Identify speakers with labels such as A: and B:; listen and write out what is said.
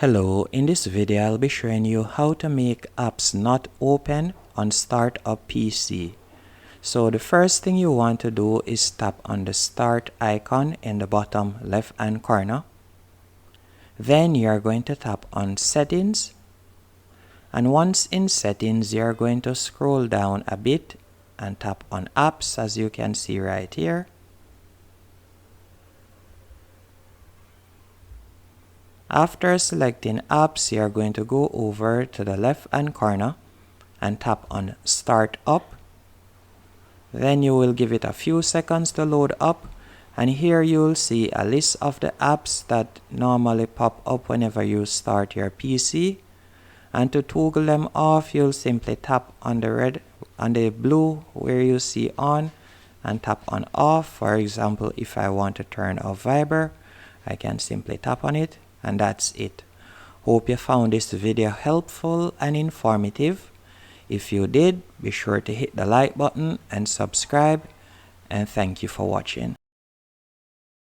A: Hello, in this video I'll be showing you how to make apps not open on startup PC. So the first thing you want to do is tap on the start icon in the bottom left hand corner. Then you're going to tap on settings, and once in settings you're going to scroll down a bit and tap on apps, as you can see right here. After selecting apps, you are going to go over to the left hand corner and tap on start up. Then you will give it a few seconds to load up, and here you will see a list of the apps that normally pop up whenever you start your PC. And to toggle them off, you'll simply tap on the blue where you see on and tap on off. For example, if I want to turn off Viber, I can simply tap on it. And that's it. Hope you found this video helpful and informative. If you did, be sure to hit the like button and subscribe, and thank you for watching.